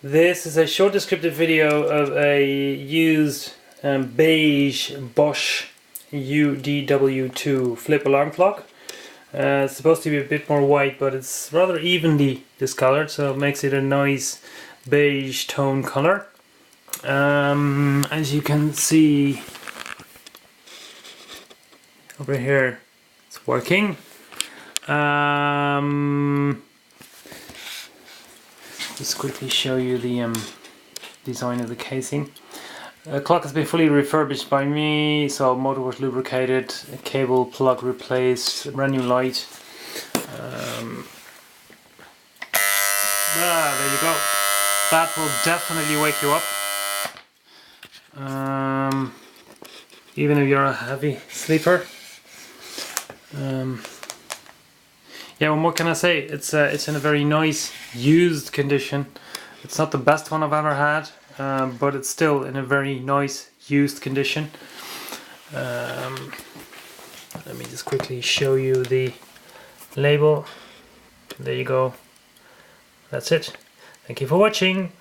This is a short descriptive video of a used beige Bosch UDW2 flip alarm clock. It's supposed to be a bit more white, but it's rather evenly discolored, so it makes it a nice beige tone color. As you can see over here, it's working. Just quickly show you the design of the casing. The clock has been fully refurbished by me, so motor was lubricated, a cable plug replaced, a brand new light. There you go. That will definitely wake you up. Even if you're a heavy sleeper. Yeah, what more can I say? It's in a very nice used condition. It's not the best one I've ever had, but it's still in a very nice used condition. Let me just quickly show you the label. There you go. That's it. Thank you for watching.